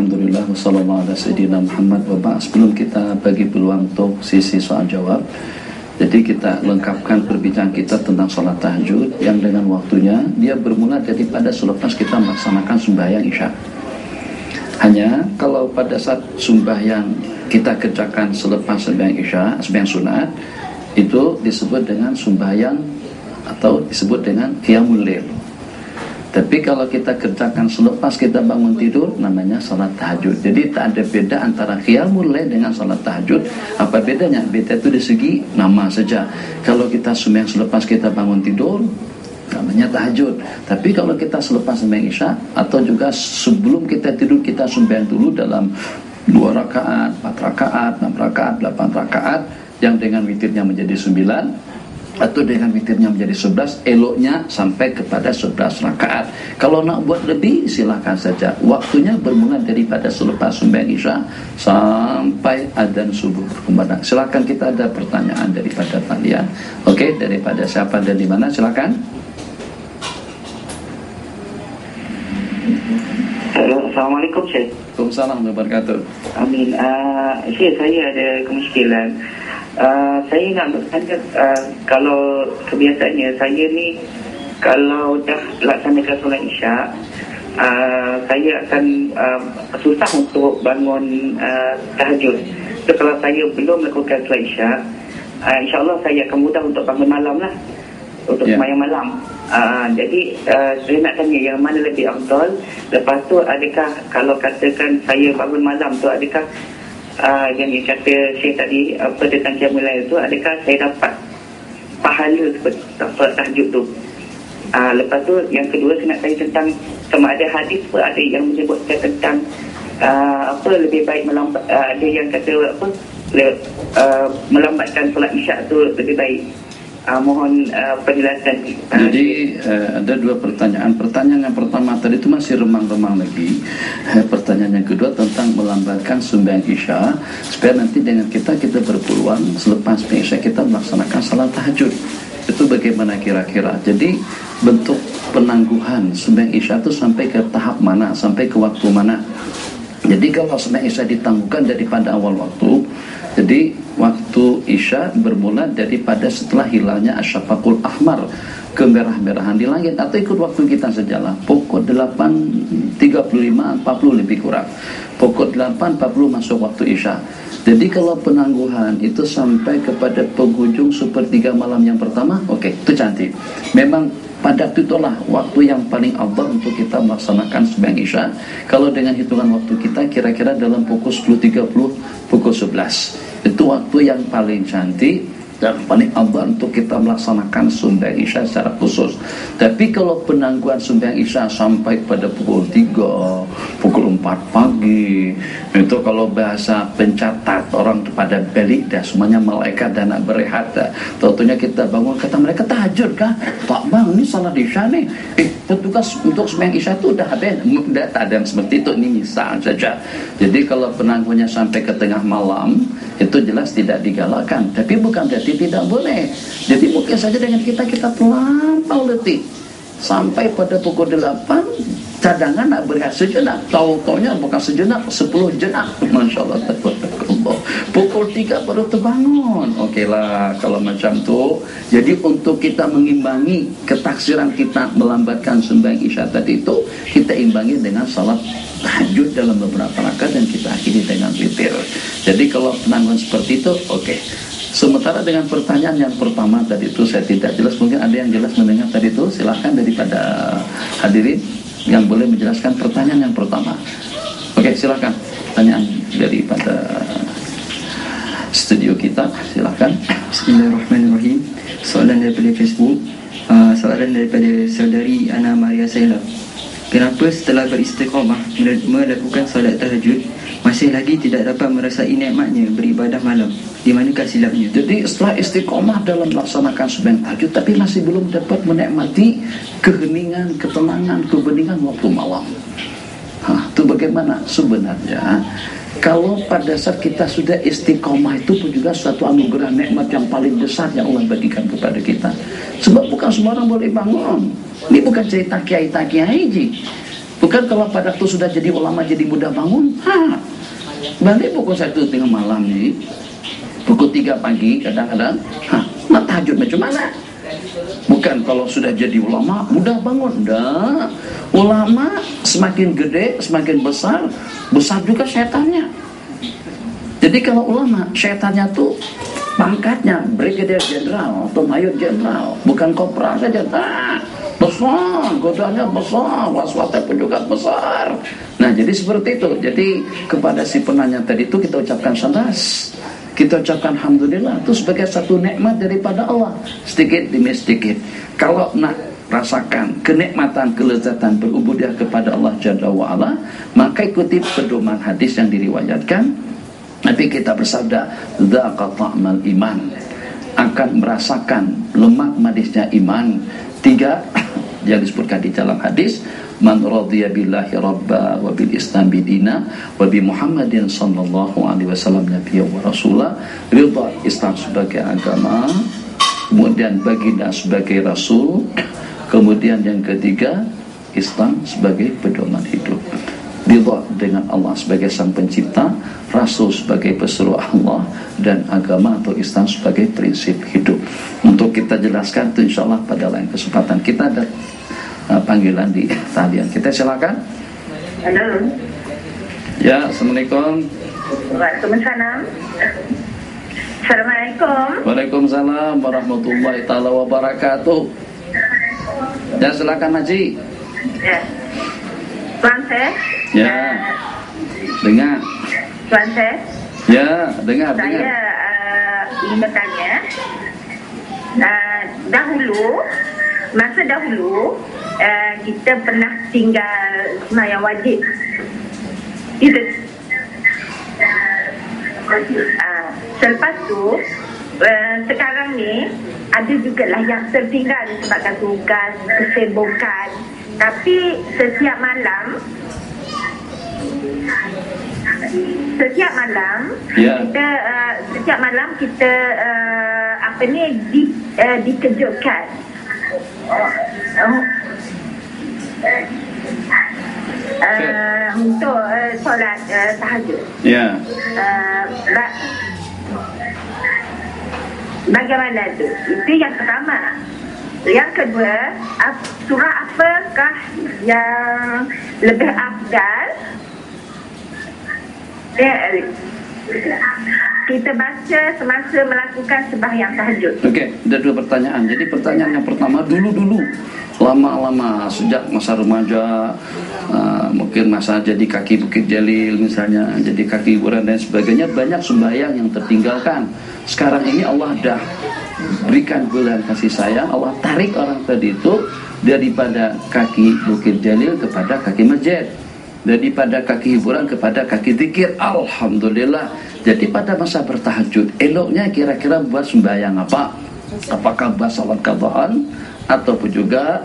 Alhamdulillah wassallallahu ala sayyidina Muhammad wa ba'd. Sebelum kita bagi peluang untuk sisi soal jawab, jadi kita lengkapkan perbincangan kita tentang salat tahajud yang dengan waktunya dia bermula daripada selepas kita melaksanakan sembahyang isya. Hanya kalau pada saat sembahyang kita kerjakan selepas sembahyang isya, sembahyang sunat, itu disebut dengan sembahyang atau disebut dengan qiyamul lail. Tapi kalau kita kerjakan selepas kita bangun tidur, namanya salat tahajud. Jadi tak ada beda antara qiyamul lail dengan salat tahajud. Apa bedanya? Beda itu di segi nama saja. Kalau kita sembahyang selepas kita bangun tidur, namanya tahajud. Tapi kalau kita selepas sembahyang isya atau juga sebelum kita tidur, kita sembahyang dulu dalam 2 rakaat, 4 rakaat, 6 rakaat, 8 rakaat, yang dengan witirnya menjadi 9 atau dengan witirnya menjadi 11, eloknya sampai kepada 11 rakaat. Kalau nak buat lebih, silakan saja. Waktunya bermula daripada selepas sembahyang isya sampai adzan subuh berkumandang. Silakan, kita ada pertanyaan daripada kalian. Oke, daripada siapa dan di mana? Silakan. Assalamualaikum Syekh. Waalaikumsalam warahmatullahi wabarakatuh. Amin. Syekh, saya ada kemusykilan. Saya nak bertanya, kalau kebiasaannya saya ni kalau dah laksanakan solat isyak, saya akan susah untuk bangun tahajud. So kalau saya belum melakukan solat isyak, insyaAllah saya akan mudah untuk bangun malam lah, untuk sembahyang malam. Jadi saya nak tanya yang mana lebih afdal. Lepas tu adakah kalau katakan saya bangun malam tu, adakah yang kata Syekh tadi apa tentang qiyamul lail tu, adakah saya dapat pahala seperti solat tahajud tu? Lepas tu yang kedua, saya nak tanya tentang sama ada hadis pun ada yang menyebutkan tentang apa lebih baik melambat, ada yang kata apa melambatkan solat isyak tu lebih baik. Mohon penjelasan. Jadi ada 2 pertanyaan. Pertanyaan yang pertama tadi itu masih remang-remang lagi. Pertanyaan yang kedua tentang melambatkan sembahyang isya supaya nanti dengan kita berpeluang selepas isya kita melaksanakan salat tahajud. Itu bagaimana kira-kira? Jadi bentuk penangguhan sembahyang isya itu sampai ke tahap mana, sampai ke waktu mana? Jadi kalau sembahyang isya ditangguhkan daripada awal waktu, jadi waktu isya bermula daripada setelah hilangnya asyafaqul ahmar, kemerah-merahan di langit, atau ikut waktu kita sajalah, pukul 8.35, 40 lebih kurang, pukul 8.40 masuk waktu isya. Jadi kalau penangguhan itu sampai kepada penghujung sepertiga malam yang pertama, oke, itu cantik. Memang pada itulah waktu yang paling afdal untuk kita melaksanakan sembahyang isya. Kalau dengan hitungan waktu kita kira-kira dalam pukul 10.30, pukul 11. Itu waktu yang paling cantik dan paling afdal untuk kita melaksanakan sembahyang isya secara khusus. Tapi kalau penangguhan sembahyang isya sampai pada pukul 3, pukul 4 pagi, itu kalau bahasa pencatat orang pada balik dah, semuanya malaikat dah nak berehat dah. Tentunya kita bangun, kata mereka, tahajud kah? Tak bang, ini salat isya nih. Petugas untuk sembahyang isya itu dah habis. Dah tak ada yang seperti itu, ini misal saja. Jadi kalau penangguhannya sampai ke tengah malam, itu jelas tidak digalakkan. Tapi bukan berarti tidak boleh. Jadi mungkin saja dengan kita terlampau letih sampai pada pukul 8 cadangan nak berehat sejenak, tahu-taunya bukan sejenak, 10 jenak. Masya Allah, tabarakallah. Pukul 3 baru terbangun. Okeylah kalau macam tu. Jadi untuk kita mengimbangi ketaksiran kita melambatkan sembahyang isya tadi itu, kita imbangi dengan salat tahajud dalam beberapa rakaat dan kita akhiri dengan witir. Jadi kalau penangguhan seperti itu, oke. Sementara dengan pertanyaan yang pertama tadi itu saya tidak jelas, mungkin ada yang jelas mendengar tadi itu, silahkan daripada hadirin yang boleh menjelaskan pertanyaan yang pertama. Oke, silahkan pertanyaan daripada studio kita, silahkan. Bismillahirrahmanirrahim. Soalan daripada Facebook. Soalan daripada saudari Ana Maria Saila. Kenapa setelah beristiqamah melakukan solat tahajud masih lagi tidak dapat merasai nikmatnya beribadah malam? Di manakah silapnya? Jadi setelah istiqamah dalam melaksanakan sembahyang tahajud tapi masih belum dapat menikmati keheningan, ketenangan, kebeningan waktu malam. Itu bagaimana? Sebenarnya kalau pada saat kita sudah istiqamah itu pun juga suatu anugerah nikmat yang paling besar yang Allah bagikan kepada kita. Sebab bukan semua orang boleh bangun. Ini bukan cerita kiai-kiai. Bukan kalau pada waktu sudah jadi ulama jadi mudah bangun. Balik pukul 1 tengah malam nih, pukul 3 pagi kadang-kadang. Nak tahajud macam mana? Bukan kalau sudah jadi ulama mudah bangun. Dah, ulama semakin gede, semakin besar, besar juga syaitannya. Jadi kalau ulama, syaitannya tuh pangkatnya brigadier jenderal atau mayor jenderal, bukan kopral saja. Besar, godaannya besar, waswasnya pun juga besar. Nah, jadi seperti itu. Jadi kepada si penanya tadi itu kita ucapkan sadas, kita ucapkan alhamdulillah, itu sebagai satu nikmat daripada Allah, sedikit demi sedikit. Kalau nak rasakan kenikmatan, kelezatan berubudiyah kepada Allah Jalla wa'ala, maka ikuti pedoman hadis yang diriwayatkan. Nabi kita bersabda, "Dzaqa ta'mal iman," akan merasakan lemak manisnya iman. 3 yang disebutkan di dalam hadis, "Man radiya billahi rabba wa bil islam bidina wa bi Muhammadin sallallahu alaihi wasallam nabiyya wa rasulah." Ridha Islam sebagai agama, kemudian baginda sebagai rasul, kemudian yang ketiga Islam sebagai pedoman hidup. Ridha dengan Allah sebagai sang pencipta, Rasul sebagai pesuruh Allah, dan agama atau Islam sebagai prinsip hidup. Untuk kita jelaskan itu insyaAllah pada lain kesempatan. Kita ada panggilan di talian. Kita silakan. Halo. Ya, Assalamualaikum. Waalaikumsalam. Assalamualaikum. Waalaikumsalam warahmatullahi ta'ala wabarakatuh. Ya, silakan Haji. Ya. Tuan saya. Ya. Dengar. Tuan saya. Ya, dengar. Saya ingin bertanya. Masa dahulu kita pernah tinggal sembahyang wajib. Itu. Selepas tu sekarang ni ada jugalah yang tertinggal disebabkan tugas, kesibukan. Tapi setiap malam kita dikejutkan untuk solat tahajud. Ya. Bagaimana tu? Itu yang pertama. Yang kedua, surah apakah yang lebih afdal kita baca semasa melakukan sembahyang tahajud? Okey, ada 2 pertanyaan. Jadi pertanyaan yang pertama, dulu lama-lama sejak masa remaja, mungkin masa jadi kaki Bukit Jalil misalnya, jadi kaki hiburan dan sebagainya, banyak sembahyang yang tertinggalkan. Sekarang ini Allah dah berikan bulan kasih sayang, Allah tarik orang tadi itu daripada kaki Bukit Jalil kepada kaki masjid, daripada kaki hiburan kepada kaki zikir. Alhamdulillah. Jadi pada masa bertahajud, eloknya kira-kira buat sembahyang apa? Apakah buat salat qadaan ataupun juga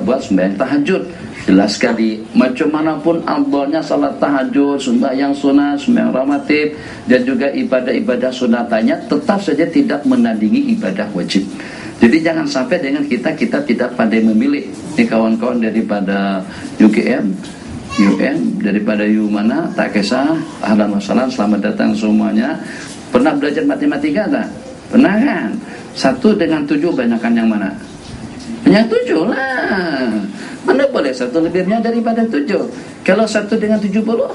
buat sembahyang tahajud? Jelas sekali, macam manapun afdalnya salat tahajud, sembahyang sunat, sembahyang rawatib, dan juga ibadah-ibadah sunatannya, tetap saja tidak menandingi ibadah wajib. Jadi jangan sampai dengan kita tidak pandai memilih. Ini kawan-kawan daripada UGM, UN, daripada mana, tak kisah, ahlan wa sahlan, selamat datang semuanya. Pernah belajar matematika tak? Pernah kan? 1 dengan 7 banyakkan yang mana? Yang 7 lah. Mana boleh 1 lebihnya daripada 7. Kalau 1 dengan 70,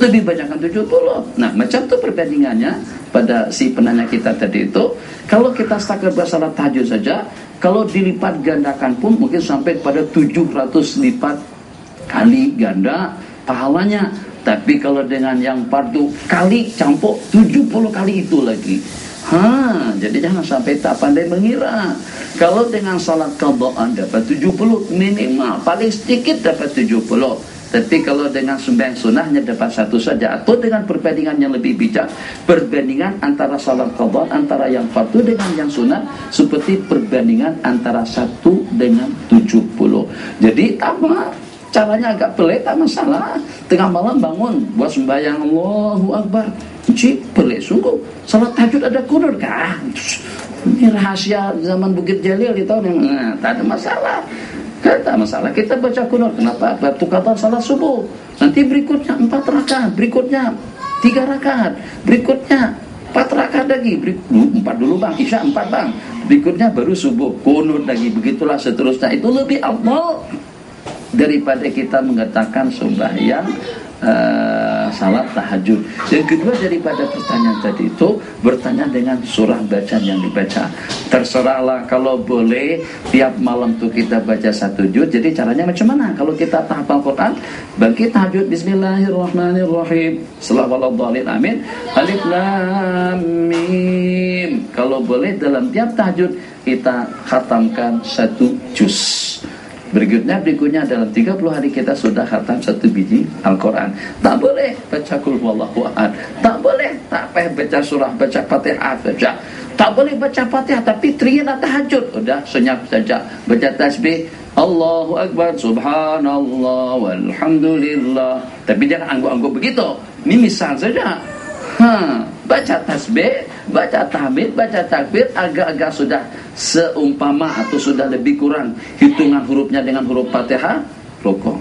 lebih banyakkan 70. Nah, macam tu perbandingannya pada si penanya kita tadi itu. Kalau kita setakat bersalat tahajud saja, kalau dilipat gandakan pun mungkin sampai pada 700 lipat kali ganda pahalanya. Tapi kalau dengan yang fardu kali campur 70 kali itu lagi. Jadi jangan sampai tak pandai mengira. Kalau dengan salat qadaan dapat 70 minimal, paling sedikit dapat 70. Tapi kalau dengan sembahyang sunahnya dapat 1 saja. Atau dengan perbandingan yang lebih bijak, perbandingan antara salat qadaan, antara yang fardu dengan yang sunat, seperti perbandingan antara 1 dengan 70. Jadi apa? Caranya agak pelik, tak masalah. Tengah malam bangun buat sembahyang Allahu Akbar, pelik sungguh. Salat tahajud ada kunut kah? Ini rahasia zaman Bukit Jalil di tahun yang tak ada masalah. Kan tak masalah kita baca kunut. Kenapa? Waktu kata salat subuh. Nanti berikutnya 4 rakaat, berikutnya 3 rakaat, berikutnya 4 rakaat lagi, 4 dulu bang, isya 4 bang, berikutnya baru subuh, kunut lagi, begitulah seterusnya. Itu lebih afdal daripada kita mengatakan sembahyang salat tahajud. Yang kedua daripada pertanyaan tadi itu, bertanya dengan surah bacaan yang dibaca. Terserahlah, kalau boleh tiap malam tuh kita baca 1 juz. Jadi caranya macam mana? Kalau kita hafal Quran, bangkit tahajud bismillahirrahmanirrahim, Salawatullahi amin, alif lam mim. Kalau boleh dalam tiap tahajud kita khatamkan 1 juz. Berikutnya dalam 30 hari kita sudah khatam 1 biji Al-Quran. Tak boleh baca Qul huwallahu ahad, tak boleh tak payah baca surah, baca Fatihah saja. Tak boleh baca Fatihah tapi teriak tahajud, udah senyap saja. Baca tasbih Allahu Akbar, Subhanallah, walhamdulillah. Tapi jangan angguk-angguk begitu. Ini misal saja. Baca tasbih, baca tahmid, baca takbir, agak-agak sudah seumpama atau sudah lebih kurang hitungan hurufnya dengan huruf Fatihah, rukuk.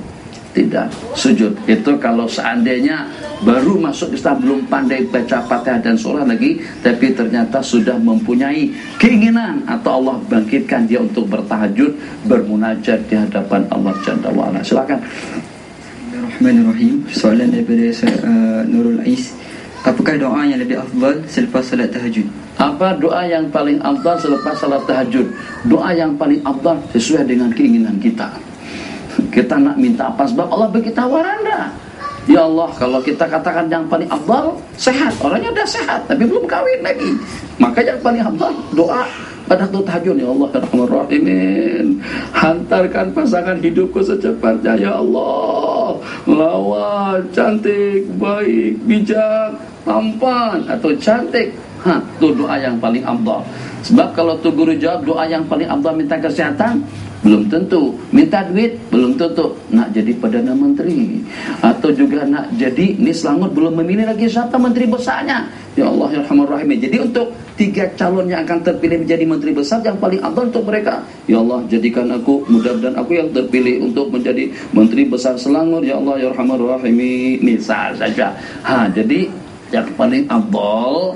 Tidak, sujud. Itu kalau seandainya baru masuk Islam, belum pandai baca Fatihah dan surah lagi, tapi ternyata sudah mempunyai keinginan atau Allah bangkitkan dia untuk bertahajud, bermunajat di hadapan Allah Jalla wa'ala. Silakan. Bismillahirrahmanirrahim. Soalan daripada Nurul Ais. Apakah doa yang lebih afdal selepas salat tahajud? Apa doa yang paling afdal selepas salat tahajud? Doa yang paling afdal sesuai dengan keinginan kita. Kita nak minta apa sebab Allah bagi tawaran dah. Ya Allah, kalau kita katakan yang paling afdal sehat, orangnya dah sehat tapi belum kahwin lagi, maka yang paling afdal doa pada tahajud. Ya Allah, Ar-Rahman, hantarkan pasangan hidupku secepatnya ya Allah, lawan, cantik, baik, bijak, tampan atau cantik. Itu doa yang paling afdal. Sebab kalau tu guru jawab doa yang paling afdal minta kesehatan, belum tentu. Minta duit, belum tentu. Nak jadi Perdana Menteri atau juga nak jadi ni Selangor, belum memilih lagi siapa menteri besarnya. Ya Allah, ya Rahman. Jadi untuk 3 calon yang akan terpilih menjadi menteri besar, yang paling afdal untuk mereka, ya Allah, jadikan aku, mudah-mudahan aku yang terpilih untuk menjadi menteri besar Selangor. Ya Allah, ya Rahman Rahim. Misal saja. Jadi yang paling afdal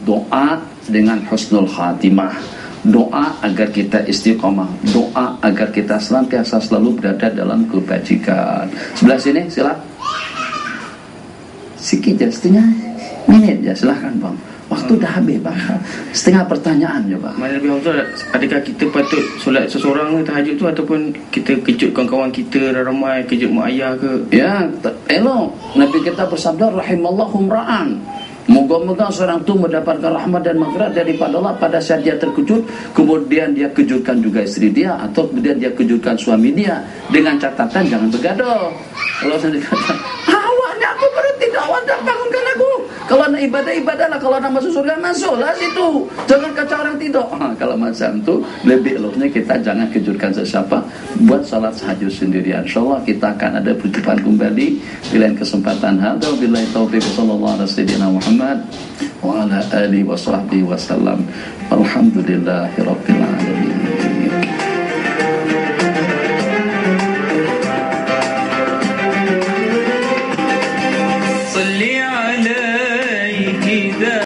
doa dengan husnul khatimah, doa agar kita istiqomah, doa agar kita senantiasa selalu berada dalam kebajikan. Sebelah sini silakan. Sikit ya, setengah menit ya, silakan bang. Waktu dah habis bang. Setengah pertanyaan je bang. Mana lebih afdal, adakah kita patut solat seseorang tahajud tu ataupun kita kejutkan kawan kita ramai, kejut mak ayah ke? Ya, elok. Nabi kita bersabda rahimallahu ra'an, moga-moga seorang itu mendapatkan rahmat dan maghfirah daripada Allah pada saat dia terkejut, kemudian dia kejutkan juga istri dia, atau kemudian dia kejutkan suami dia, dengan catatan jangan bergaduh. Kalau saya dikatakan, awaknya aku berhenti, awak dah bangunkan aku. Kalau nak ibadah lah, kalau nak masuk surga masuklah situ, jangan kacau orang tidur. Kalau macam tu lebih eloknya kita jangan kejutkan sesiapa, buat salat tahajud sendirian. InsyaAllah kita akan ada perjumpaan kembali di lain kesempatan. Hadza billahi taufiq, sallallahu alaihi wasallam Muhammad wa ala alihi wa sahbihi wasallam. Alhamdulillahirabbil alamin.